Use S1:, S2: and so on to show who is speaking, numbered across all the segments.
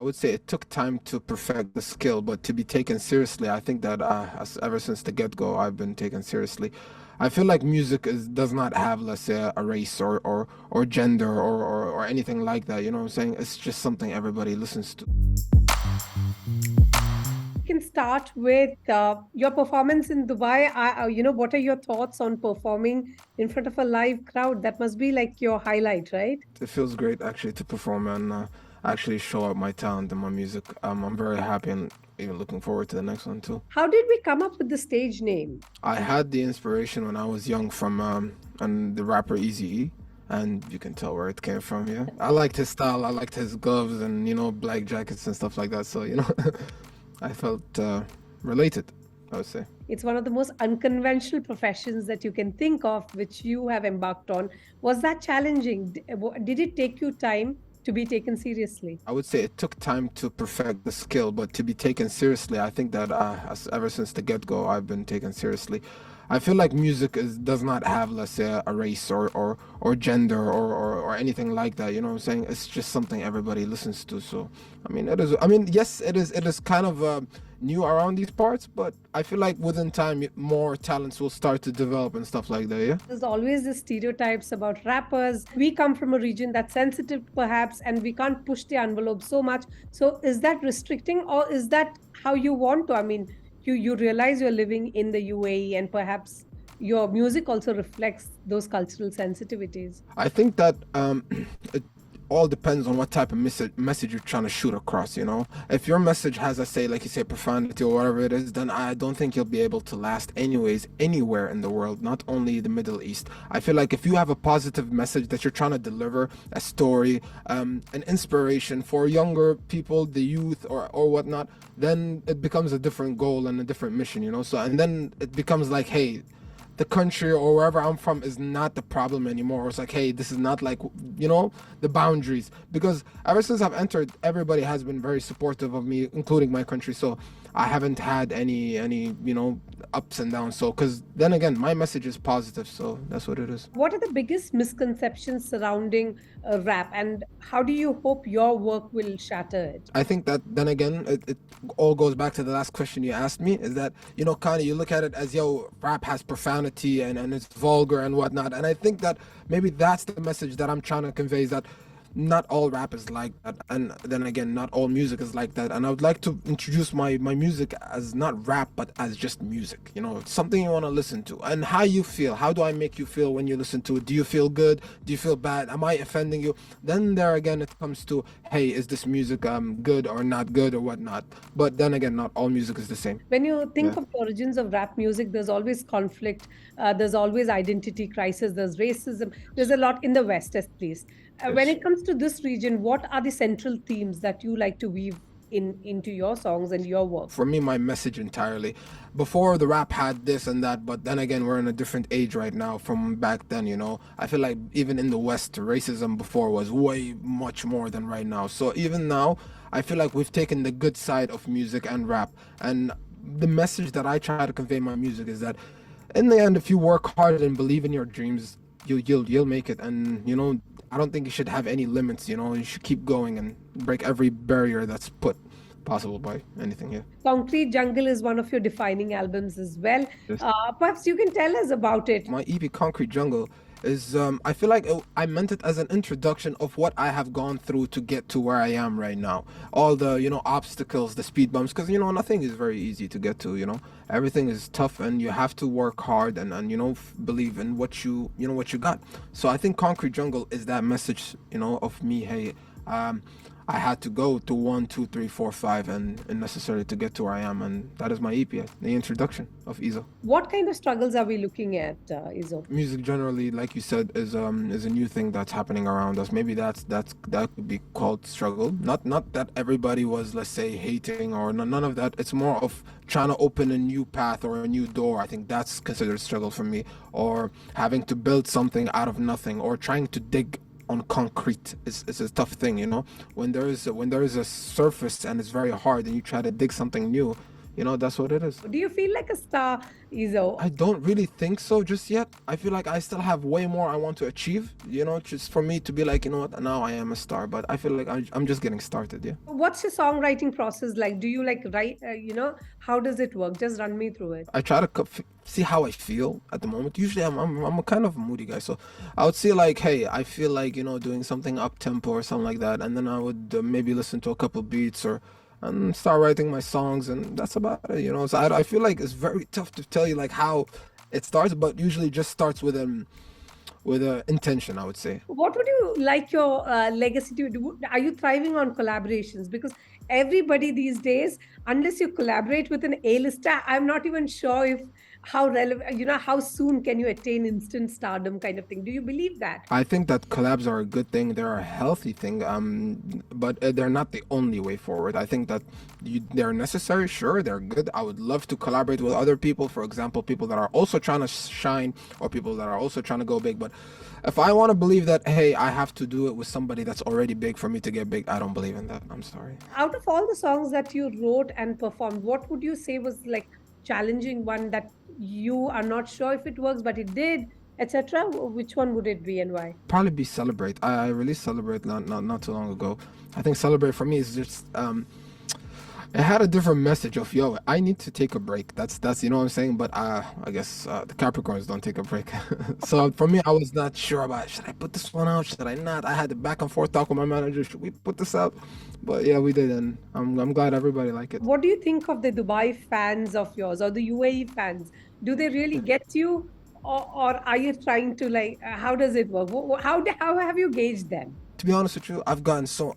S1: I would say it took time to perfect the skill, but to be taken seriously, I think that ever since the get-go, I've been taken seriously. I feel like music does not have, let's say, a race or gender or anything like that. You know what I'm saying? It's just something everybody listens to.
S2: We can start with your performance in Dubai. What are your thoughts on performing in front of a live crowd? That must be like your highlight, right?
S1: It feels great actually to perform and actually show out my talent and my music. I'm very happy and even looking forward to the next one too.
S2: How did we come up with the stage name?
S1: I had the inspiration when I was young from and the rapper EZE, and you can tell where it came from. Yeah, I liked his style. I liked his gloves and black jackets and stuff like that. So I felt related, I would say.
S2: It's one of the most unconventional professions that you can think of, which you have embarked on. Was that challenging? Did it take you time to be taken seriously?
S1: I would say it took time to perfect the skill, but to be taken seriously, I think that ever since the get-go, I've been taken seriously. I feel like music does not have, let's say, a race or gender or anything like that. You know what I'm saying? It's just something everybody listens to. So, I mean, it is. I mean, yes, it is. It is kind of new around these parts, but I feel like within time, more talents will start to develop and stuff like that. Yeah.
S2: There's always the stereotypes about rappers. We come from a region that's sensitive, perhaps, and we can't push the envelope so much. So, is that restricting, or is that how you want to? I mean, you realize you're living in the UAE, and perhaps your music also reflects those cultural sensitivities.
S1: I think that it all depends on what type of message you're trying to shoot across. If your message has, I say, like you say, profanity or whatever it is, then I don't think you'll be able to last anyways anywhere in the world, not only the Middle East. I feel like if you have a positive message that you're trying to deliver, a story, an inspiration for younger people, the youth or whatnot, then it becomes a different goal and a different mission. So and then it becomes like, hey, the country or wherever I'm from is not the problem anymore. It's like, hey, this is not like, the boundaries. Because ever since I've entered, everybody has been very supportive of me, including my country. So I haven't had any ups and downs. So, because then again, my message is positive. So that's what it is.
S2: What are the biggest misconceptions surrounding rap, and how do you hope your work will shatter it?
S1: I think that then again, it all goes back to the last question you asked me is that, kind of you look at it as, yo, rap has profanity and it's vulgar and whatnot. And I think that maybe that's the message that I'm trying to convey is that not all rap is like that. And then again, not all music is like that. And I would like to introduce my music as not rap, but as just music, something you want to listen to and how you feel. How do I make you feel when you listen to it? Do you feel good? Do you feel bad? Am I offending you? Then there again, it comes to, hey, is this music good or not good or whatnot? But then again, not all music is the same.
S2: When you think
S1: Yeah.
S2: of the origins of rap music, there's always conflict, there's always identity crisis, there's racism, there's a lot in the West, at least. When
S1: Yes.
S2: it comes to this region, what are the central themes that you like to weave into your songs and your work?
S1: For me, my message entirely. Before the rap had this and that, but then again, we're in a different age right now from back then. I feel like even in the West, racism before was way much more than right now. So even now, I feel like we've taken the good side of music and rap. And the message that I try to convey in my music is that in the end, if you work hard and believe in your dreams, you'll make it. And I don't think you should have any limits. You should keep going and break every barrier that's put possible by anything here.
S2: Concrete Jungle is one of your defining albums as well.
S1: Yes.
S2: Perhaps you can tell us about it.
S1: My EP Concrete Jungle is I feel like I meant it as an introduction of what I have gone through to get to where I am right now. All the obstacles, the speed bumps, because nothing is very easy to get to. Everything is tough and you have to work hard and believe in what you got. So I think Concrete Jungle is that message of me. Hey, I had to go to 1, 2, 3, 4, 5 and necessary to get to where I am, and that is my EP, the introduction of EZOW.
S2: What kind of struggles are we looking at, Izo?
S1: Music generally, like you said, is a new thing that's happening around us. Maybe that could be called struggle. Not that everybody was, let's say, hating or none of that. It's more of trying to open a new path or a new door. I think that's considered struggle for me, or having to build something out of nothing, or trying to dig on concrete is a tough thing. When there is a surface and it's very hard and you try to dig something new, That's what it is.
S2: Do you feel like a star, Izo?
S1: I don't really think so just yet. I feel like I still have way more I want to achieve, just for me to be like, now I am a star. But I feel like I'm just getting started, yeah.
S2: What's your songwriting process like? Do you like write, how does it work? Just run me through it.
S1: I try to see how I feel at the moment. Usually, I'm a kind of moody guy, so I would say like, hey, I feel like doing something up tempo or something like that, and then I would maybe listen to a couple beats or and start writing my songs, and that's about it. So I feel like it's very tough to tell you like how it starts, but usually it just starts with a intention, I would say.
S2: What would you like your legacy to do? Are you thriving on collaborations? Because everybody these days, unless you collaborate with an A-lister, I'm not even sure if how relevant, how soon can you attain instant stardom kind of thing. Do you believe that?
S1: I think that collabs are a good thing. They're a healthy thing, but they're not the only way forward. I think that they're necessary. Sure, they're good. I would love to collaborate with other people. For example, people that are also trying to shine or people that are also trying to go big. But if I want to believe that, hey, I have to do it with somebody that's already big for me to get big, I don't believe in that. I'm sorry.
S2: Out of all the songs that you wrote and performed, what would you say was like challenging one that you are not sure if it works, but it did, etc.? Which one would it be and why?
S1: Probably be Celebrate. I released Celebrate not too long ago. I think Celebrate for me is just it had a different message of, yo, I need to take a break. That's what I'm saying. But I guess the Capricorns don't take a break. So for me, I was not sure about, should I put this one out, should I not? I had the back and forth talk with my manager, should we put this out? But yeah, we did, and I'm glad everybody liked it.
S2: What do you think of the Dubai fans of yours or the UAE fans? Do they really get you, or are you trying to like? How does it work? How have you gauged them?
S1: To be honest with you, I've gotten so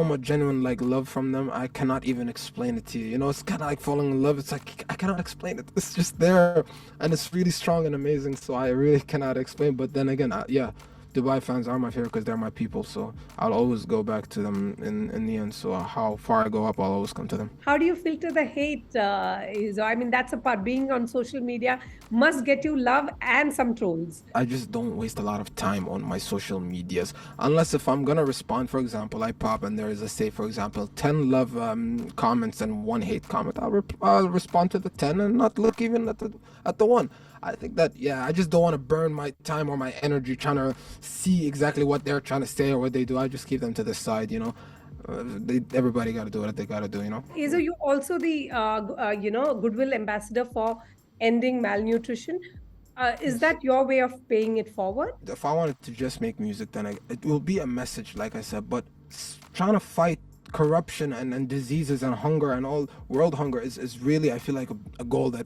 S1: much genuine like love from them. I cannot even explain it to you. It's kind of like falling in love. It's like I cannot explain it. It's just there, and it's really strong and amazing. So I really cannot explain. But then again, yeah, Dubai fans are my favorite because they're my people. So I'll always go back to them in the end. So how far I go up, I'll always come to them.
S2: How do you filter the hate? I mean, that's a part. Being on social media must get you love and some trolls.
S1: I just don't waste a lot of time on my social medias unless if I'm gonna respond. For example, I pop and there is a say, for example, 10 love comments and 1 hate comment. I'll respond to the 10 and not look even at the 1. I think that, yeah, I just don't want to burn my time or my energy trying to see exactly what they're trying to say or what they do. I just keep them to the side. Everybody got to do what they got to do.
S2: Izo, you also the Goodwill Ambassador for ending malnutrition. Is that your way of paying it forward?
S1: If I wanted to just make music, then it will be a message, like I said, but trying to fight corruption and diseases and hunger and all world hunger is really, I feel like a goal that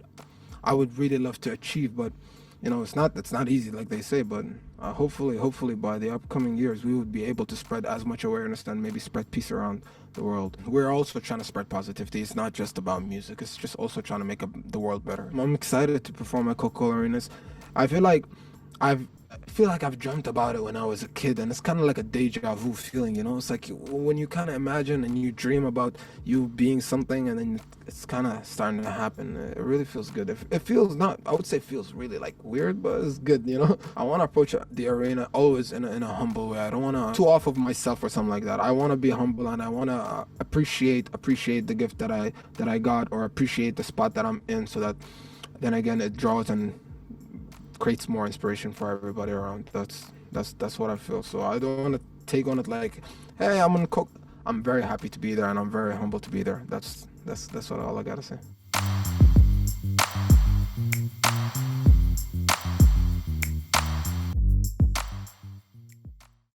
S1: I would really love to achieve. But it's not easy, like they say. But hopefully by the upcoming years we would be able to spread as much awareness and maybe spread peace around the world. We're also trying to spread positivity. It's not just about music, it's just also trying to make the world better. I'm excited to perform at Coca-Cola Arenas. I feel like I've dreamt about it when I was a kid, and it's kind of like a deja vu feeling. It's like when you kind of imagine and you dream about you being something, and then it's kind of starting to happen. It really feels good. It feels not, I would say, feels really like weird, but it's good. I want to approach the arena always in a humble way. I don't want to too off of myself or something like that. I want to be humble, and I want to appreciate the gift that I got, or appreciate the spot that I'm in, so that then again it draws and creates more inspiration for everybody around. That's what I feel. So I don't want to take on it like, hey, I'm very happy to be there, and I'm very humble to be there. That's what all I gotta say.